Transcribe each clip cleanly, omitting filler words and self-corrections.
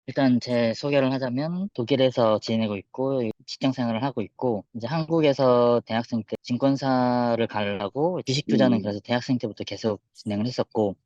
일단 제 소개를 하자면 독일에서 지내고 있고 직장 생활을 하고 있고 이제 한국에서 대학생 때 증권사를 가려고 주식 투자는 음, 그래서 대학생 때부터 계속 진행을 했었고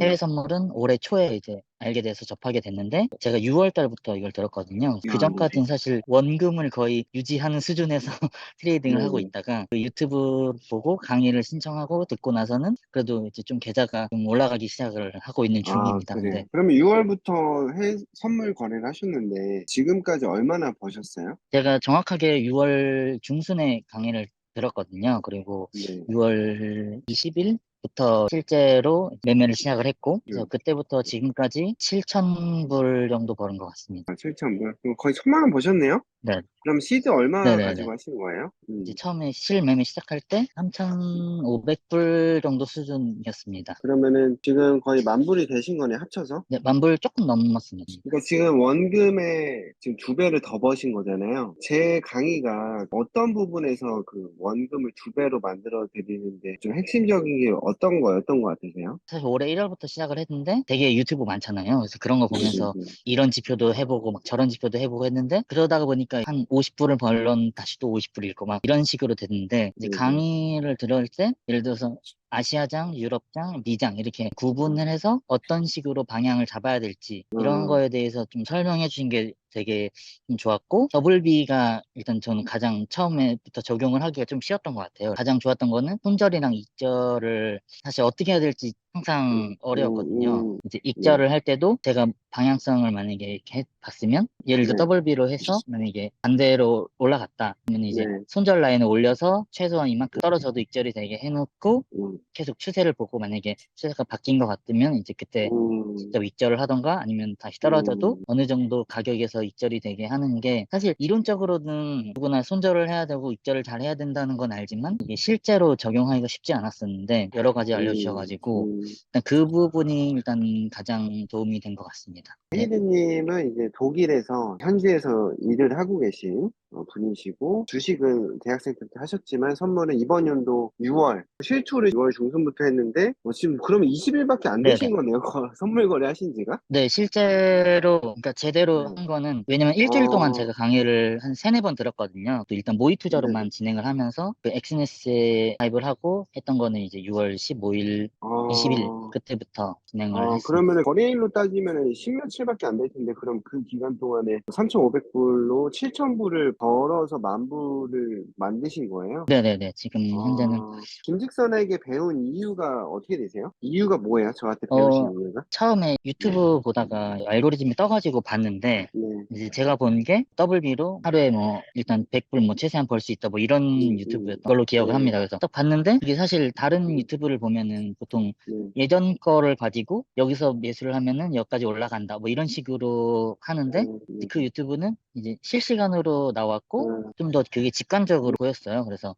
해외 음. 선물은 올해 초에 이제 알게 돼서 접하게 됐는데 제가 6월 달부터 이걸 들었거든요. 그 아, 네. 전까지는 사실 원금을 거의 유지하는 수준에서 트레이딩을 하고 네네. 있다가 그 유튜브 보고 강의를 신청하고 듣고 나서는 그래도 이제 좀 계좌가 좀 올라가기 시작을 하고 있는 아, 중입니다. 근데 그래요. 그러면 6월부터 선물 거래를 하셨는데, 지금까지 얼마나 버셨어요? 제가 정확하게 6월 중순에 강의를 들었거든요. 그리고 네. 6월 20일부터 실제로 매매를 시작을 했고, 그래서 그때부터 지금까지 7,000불 정도 버는 것 같습니다. 아, 7,000불? 그럼 거의 1,000만 원 버셨네요? 네, 그럼 시드 얼마 네네네. 가지고 하신 거예요? 이제 처음에 실매매 시작할 때 3,500불 정도 수준이었습니다. 그러면은 지금 거의 10,000불이 되신 거네, 합쳐서? 네, 만불 조금 넘었습니다. 그러니까 지금 원금에 지금 2배를 더 버신 거잖아요. 제 강의가 어떤 부분에서 그 원금을 2배로 만들어 드리는데 좀 핵심적인 게 어떤 거 같으세요? 사실 올해 1월부터 시작을 했는데 되게 유튜브 많잖아요. 그래서 그런 거 보면서 이런 지표도 해보고 막 저런 지표도 해보고 했는데 그러다가 보니까 한 50불을 벌론 다시 또 50불 잃고 막 이런 식으로 됐는데 이제 네네. 강의를 들을 때 예를 들어서 아시아장, 유럽장, 미장 이렇게 구분을 해서 어떤 식으로 방향을 잡아야 될지 이런 어, 거에 대해서 좀 설명해 주신 게 되게 좀 좋았고 더블비가 일단 저는 가장 처음에부터 적용을 하기가 좀 쉬웠던 것 같아요. 가장 좋았던 거는 손절이랑 익절을 사실 어떻게 해야 될지 항상 어려웠거든요. 이제 네. 익절을 할 때도 제가 방향성을 만약에 이렇게 봤으면 예를 들어 네. 더블비로 해서 만약에 반대로 올라갔다 그러면 이제 네. 손절 라인을 올려서 최소한 이만큼 떨어져도 익절이 되게 해놓고 음, 계속 추세를 보고 만약에 추세가 바뀐 것 같으면 이제 그때 음, 직접 익절을 하던가 아니면 다시 떨어져도 음, 어느 정도 가격에서 익절이 되게 하는 게 사실 이론적으로는 누구나 손절을 해야 되고 익절을 잘 해야 된다는 건 알지만 이게 실제로 적용하기가 쉽지 않았었는데 여러 가지 알려주셔가지고 음. 일단 그 부분이 일단 가장 도움이 된 것 같습니다. 네. 헤이드님은 이제 독일에서 현지에서 일을 하고 계신 분이시고 주식은 대학생 때부터 하셨지만 선물은 이번 연도 6월 실투를 6월 중순부터 했는데 지금 그러면 20일밖에 안 네네. 되신 거네요. 선물 거래 하신 지가? 네, 실제로, 그러니까 제대로 네. 한 거는, 왜냐면 일주일 동안 어, 제가 강의를 한 세네 번 들었거든요. 또 일단 모의 네네. 투자로만 진행을 하면서, 그 엑스네스에 가입을 하고 했던 거는 이제 6월 15일, 20일, 어, 그때부터 진행을 했습니다. 그러면은 거래일로 따지면은 10며칠밖에 안 될 텐데 그럼 그 기간 동안에 3,500불로 7,000불을 벌어서 10,000불을 만드신 거예요? 네네네. 지금 현재는 김직선에게 배운 이유가 어떻게 되세요? 이유가 뭐예요? 저한테 배우신 어, 이유가? 처음에 유튜브 보다가 알고리즘이 떠가지고 봤는데, 네. 이제 제가 본 게 더블비로 하루에 뭐 일단 100불 뭐 최대한 벌 수 있다 뭐 이런 유튜브였던 걸로 기억을 네. 합니다. 그래서 딱 봤는데 이게 사실 다른 유튜브를 보면은 보통 네. 예전 거를 가지고 여기서 매수를 하면은 여기까지 올라간다 뭐 이런 식으로 하는데 그 유튜브는 이제 실시간으로 나왔고 좀 더 그게 직관적으로 보였어요. 그래서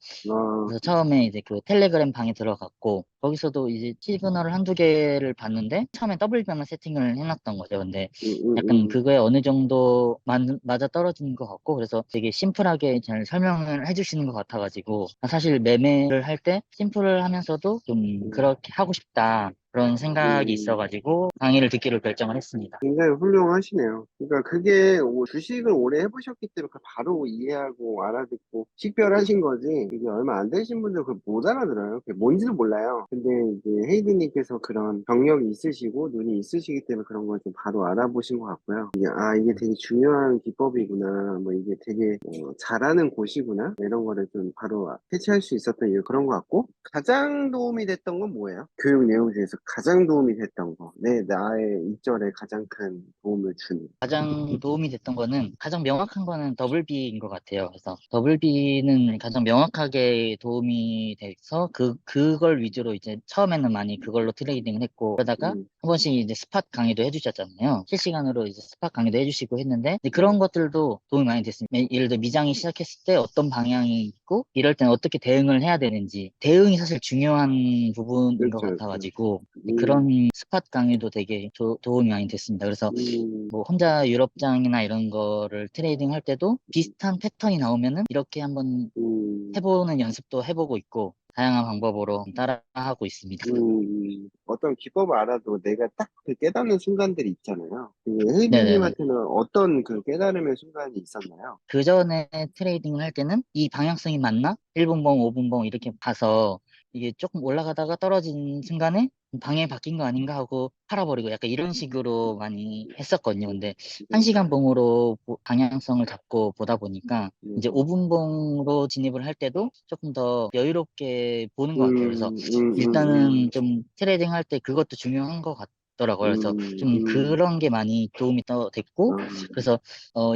처음에 이제 그 텔레그램 방에 들어갔고 거기서도 이제 시그널을 한두 개를 봤는데 처음에 더블 변화 세팅을 해놨던 거죠. 근데 약간 그거에 어느 정도 맞아 떨어지는 것 같고 그래서 되게 심플하게 잘 설명을 해주시는 것 같아가지고 사실 매매를 할 때 심플하면서도 좀 그렇게 하고 싶다 그런 생각이 있어가지고 강의를 듣기로 결정을 했습니다. 굉장히 훌륭하시네요. 그러니까 그게 주식을 오래 해보셨기 때문에 그 바로 이해하고 알아듣고 식별하신 거지. 이게 얼마 안 되신 분들 그걸 못 알아들어요. 그게 뭔지도 몰라요. 근데 이제 헤이드님께서 그런 경력이 있으시고 눈이 있으시기 때문에 그런 걸 좀 바로 알아보신 것 같고요. 이게 되게 중요한 기법이구나. 뭐 이게 되게 잘하는 곳이구나. 이런 거를 좀 바로 캐치할 수 있었던 이유 그런 것 같고 가장 도움이 됐던 건 뭐예요? 교육 내용 중에서 가장 도움이 됐던 거. 나의 입절에 가장 큰 도움을 주는. 가장 도움이 됐던 거는 가장 명확한 거는 더블비인 것 같아요. 그래서 더블비는 가장 명확하게 도움이 돼서 그걸 위주로 이제 처음에는 많이 그걸로 트레이딩을 했고 그러다가 음, 한 번씩 이제 스팟 강의도 해주셨잖아요. 실시간으로 이제 스팟 강의도 해주시고 했는데 근데 네, 그런 것들도 도움이 많이 됐습니다. 예를 들어 미장이 시작했을 때 어떤 방향이 있고 이럴 때는 어떻게 대응을 해야 되는지 대응이 사실 중요한 부분인 것 그렇죠, 그렇죠. 같아가지고 음, 그런 스팟 강의도 되게 도움이 많이 됐습니다. 그래서 음, 뭐 혼자 유럽장이나 이런 거를 트레이딩 할 때도 비슷한 패턴이 나오면은 이렇게 한번 음, 해보는 연습도 해보고 있고 다양한 방법으로 따라하고 있습니다. 음. 어떤 기법을 알아도 내가 딱 그 깨닫는 순간들이 있잖아요. 그 네네네. 헤이디님한테는 어떤 그 깨달음의 순간이 있었나요? 그 전에 트레이딩을 할 때는 이 방향성이 맞나? 1분봉, 5분봉 이렇게 봐서 이게 조금 올라가다가 떨어진 순간에 방향이 바뀐 거 아닌가 하고 팔아버리고 약간 이런 식으로 많이 했었거든요. 근데 네, 1시간 봉으로 방향성을 잡고 보다 보니까 네. 이제 5분봉으로 진입을 할 때도 조금 더 여유롭게 보는 것 같아요. 그래서 음, 음, 음, 일단은 좀 트레이딩 할 때 그것도 중요한 것 같더라고요. 그래서 좀 음, 그런 게 많이 도움이 더 됐고, 음, 그래서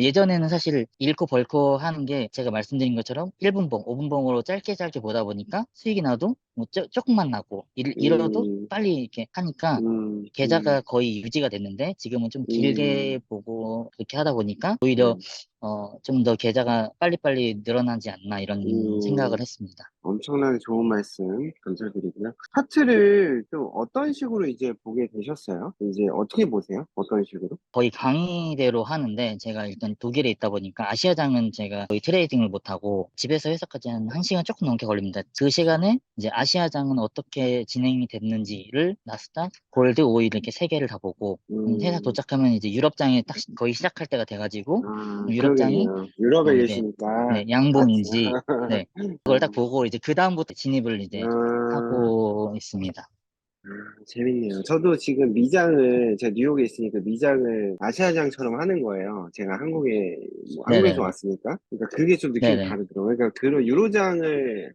예전에는 사실 잃고 벌고 하는 게 제가 말씀드린 것처럼 1분봉, 5분봉으로 짧게 짧게 보다 보니까 수익이 나도 뭐 조금만 나고 잃어도 음, 빨리 이렇게 하니까 음, 계좌가 음, 거의 유지가 됐는데 지금은 좀 음, 길게 보고 그렇게 하다 보니까 오히려 음, 좀 더 계좌가 빨리빨리 늘어나지 않나 이런 음. 생각을 했습니다. 엄청나게 좋은 말씀 감사드리고요. 차트를 좀 어떤 식으로 이제 보게 되셨어요? 이제 어떻게 보세요? 어떤 식으로? 거의 강의대로 하는데 제가 일단 독일에 있다 보니까 아시아장은 제가 거의 트레이딩을 못하고 집에서 회사까지 한 1시간 조금 넘게 걸립니다. 그 시간에 이제 아시아장은 어떻게 진행이 됐는지를 나스닥, 골드, 오일 이렇게 세 개를 다 보고 회사 음, 도착하면 이제 유럽장에 딱 거의 시작할 때가 돼가지고 유럽장이 그러겠네요. 유럽에 이제 계시니까. 네, 같이. 양봉인지 네, 그걸 딱 보고 이제 그 다음부터 진입을 이제 아, 하고 있습니다. 재밌네요. 저도 지금 미장을, 제가 뉴욕에 있으니까 미장을 아시아장처럼 하는 거예요. 제가 한국에, 뭐 한국에서 네네네. 왔으니까. 그러니까 그게 좀 느낌이 네네. 다르더라고요. 그러니까 그런 유로장을,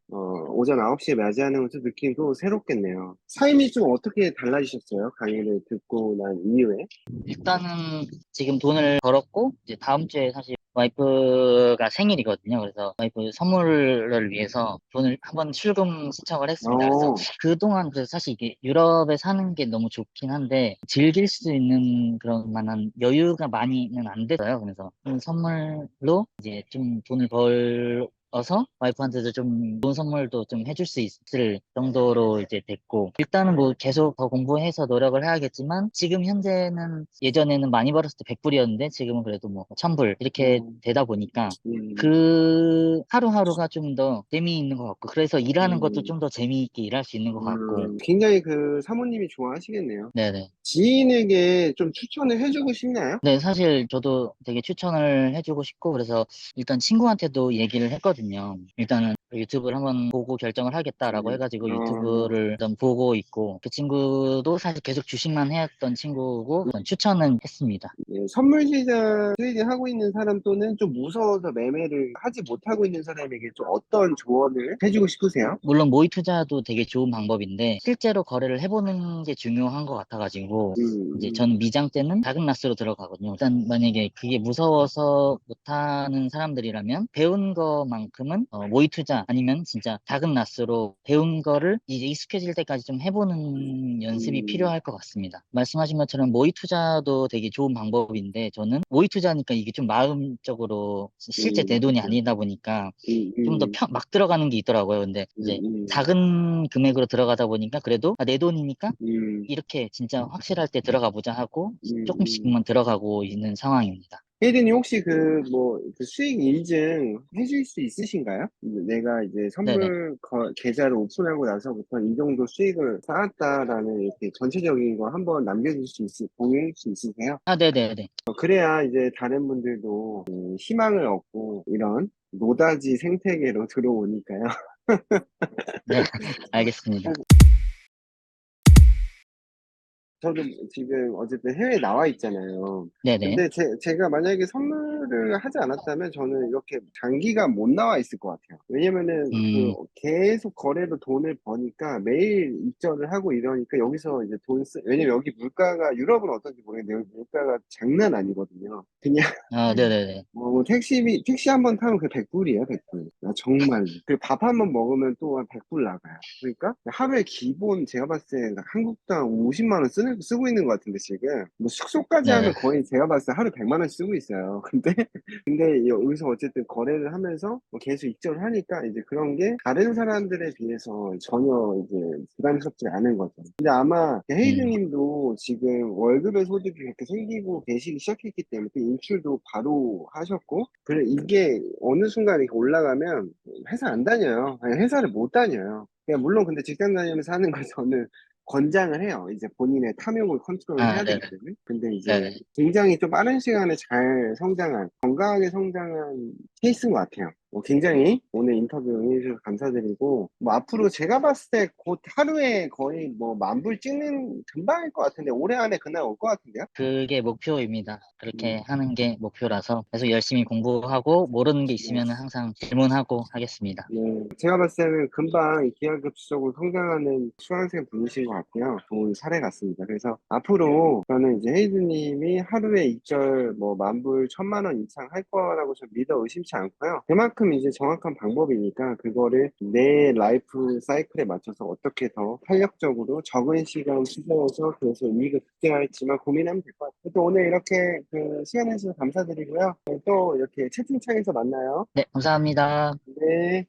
오전 9시에 맞이하는 것도 느낌도 새롭겠네요. 삶이 좀 어떻게 달라지셨어요? 강의를 듣고 난 이후에? 일단은 지금 돈을 벌었고 이제 다음 주에 사실 와이프가 생일이거든요. 그래서 와이프 선물을 위해서 돈을 한번 출금 신청을 했습니다. 그래서 어, 그동안 그래서 사실 이게 유럽에 사는 게 너무 좋긴 한데 즐길 수 있는 그런 만한 여유가 많이는 안 됐어요. 그래서 선물로 이제 좀 돈을 벌어서 와이프한테도 좀 좋은 선물도 좀 해줄 수 있을 정도로 이제 됐고, 일단은 뭐 계속 더 공부해서 노력을 해야겠지만 지금 현재는 예전에는 많이 벌었을 때 100불이었는데 지금은 그래도 뭐 1000불 이렇게 음, 되다 보니까 음, 그 하루하루가 좀 더 재미있는 것 같고, 그래서 일하는 것도 음, 좀 더 재미있게 일할 수 있는 것 같고. 굉장히 그 사모님이 좋아하시겠네요. 네네. 지인에게 좀 추천을 해주고 싶나요? 네, 사실 저도 되게 추천을 해주고 싶고, 그래서 일단 친구한테도 얘기를 했거든요. 일단은 유튜브를 한번 보고 결정을 하겠다라고 음, 해가지고 어, 유튜브를 일단 보고 있고, 그 친구도 사실 계속 주식만 해왔던 친구고, 일단 추천은 했습니다. 예, 선물 시장 트레이딩 하고 있는 사람 또는 좀 무서워서 매매를 하지 못하고 있는 사람에게 좀 어떤 조언을 해주고 싶으세요? 물론 모의 투자도 되게 좋은 방법인데 실제로 거래를 해보는 게 중요한 것 같아가지고 이제 음, 저는 미장 때는 작은 라스로 들어가거든요. 일단 만약에 그게 무서워서 못하는 사람들이라면 배운 거만큼은 모의 투자 아니면 진짜 작은 라스로 배운 거를 이제 익숙해질 때까지 좀 해보는 연습이 음, 필요할 것 같습니다. 말씀하신 것처럼 모의 투자도 되게 좋은 방법인데 저는 모의 투자니까 이게 좀 마음적으로 실제 내 돈이 그렇죠. 아니다 보니까 음, 좀 더 음, 막 들어가는 게 있더라고요. 근데 이제 음, 작은 금액으로 들어가다 보니까 그래도 내 돈이니까 음, 이렇게 진짜 확실할 때 들어가 보자 하고 음. 조금씩만 들어가고 있는 상황입니다. 혜진이 혹시 그, 뭐, 그 수익 인증 해줄 수 있으신가요? 내가 이제 네네. 계좌를 오픈하고 나서부터 이 정도 수익을 쌓았다라는 이렇게 전체적인 거 한번 공유해 줄 수 있으세요? 아, 네네네. 그래야 이제 다른 분들도 희망을 얻고 이런 노다지 생태계로 들어오니까요. 네, 알겠습니다. 저도 지금 어쨌든 해외에 나와 있잖아요. 네네. 근데 제가 만약에 선물을 하지 않았다면 저는 이렇게 장기간 못 나와 있을 것 같아요. 왜냐면은 그 음, 계속 거래로 돈을 버니까 매일 입절을 하고 이러니까 여기서 이제 왜냐면 여기 물가가 유럽은 어떤지 모르겠는데 여기 물가가 장난 아니거든요. 그냥 아, 네네네. 뭐 택시 한 번 타면 그 100불이에요, 100불. 아, 정말. 그리고 밥 한 번 먹으면 또 한 100불 나가요. 그러니까 하루에 기본 제가 봤을 때 한국당 50만 원 쓰고 있는 것 같은데 지금. 뭐 숙소까지 네네. 하면 거의 제가 봤을 때 하루 100만 원씩 쓰고 있어요. 근데 여기서 어쨌든 거래를 하면서 뭐 계속 익절을 하니까 이제 그런 게 다른 사람들에 비해서 전혀 이제 부담스럽지 않은 거죠. 근데 아마 헤이드 음, 님도 지금 월급의 소득이 그렇게 생기고 계시기 시작했기 때문에 그 인출도 바로 하셨고, 그래, 이게 어느 순간 이렇게 올라가면 회사 안 다녀요. 아니, 회사를 못 다녀요. 그냥 물론 근데 직장 다니면서 하는 걸 저는 권장을 해요. 이제 본인의 탐욕을 컨트롤을 해야 되기 네네. 때문에. 근데 이제 네네. 굉장히 좀 빠른 시간에 잘 성장한, 건강하게 성장한 케이스인 것 같아요. 굉장히 오늘 인터뷰 응해주셔서 감사드리고, 뭐 앞으로 제가 봤을 때 곧 하루에 거의 뭐 10,000불 찍는 금방일 것 같은데, 올해 안에 그날 올 것 같은데요? 그게 목표입니다. 그렇게 음, 하는 게 목표라서 계속 열심히 공부하고 모르는 게 네. 있으면 항상 질문하고 하겠습니다. 네, 제가 봤을 때는 금방 기하급수적으로 성장하는 수강생 분이신 것 같고요. 좋은 사례 같습니다. 그래서 앞으로 저는 이제 헤이즈님이 하루에 입절 뭐 10,000불, 1,000,000원 이상 할 거라고 좀 믿어 의심치 않고요. 그만큼 이제 정확한 방법이니까 그거를 내 라이프 사이클에 맞춰서 어떻게 더 탄력적으로 적은 시간 투자해서 그래서 이익을 극대화할지만 고민하면 될 것 같아요. 또 오늘 이렇게 그 시간 내주셔서 감사드리고요. 또 이렇게 채팅창에서 만나요. 네, 감사합니다. 네.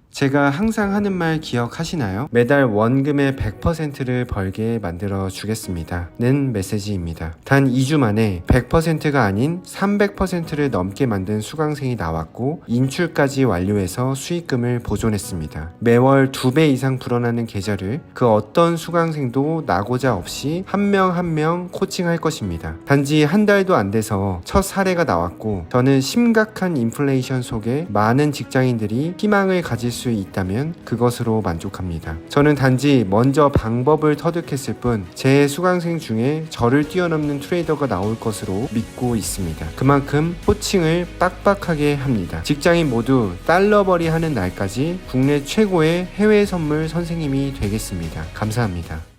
제가 항상 하는 말 기억하시나요? 매달 원금의 100%를 벌게 만들어 주겠습니다. 는 메시지입니다. 단 2주 만에 100%가 아닌 300%를 넘게 만든 수강생이 나왔고 인출까지 완료해서 수익금을 보존했습니다. 매월 2배 이상 불어나는 계좌를 그 어떤 수강생도 나고자 없이 한 명 한 명 코칭할 것입니다. 단지 한 달도 안 돼서 첫 사례가 나왔고 저는 심각한 인플레이션 속에 많은 직장인들이 희망을 가질 수 있다면 그것으로 만족합니다. 저는 단지 먼저 방법을 터득했을 뿐 제 수강생 중에 저를 뛰어넘는 트레이더가 나올 것으로 믿고 있습니다. 그만큼 코칭을 빡빡하게 합니다. 직장인 모두 달러벌이 하는 날까지 국내 최고의 해외 선물 선생님이 되겠습니다. 감사합니다.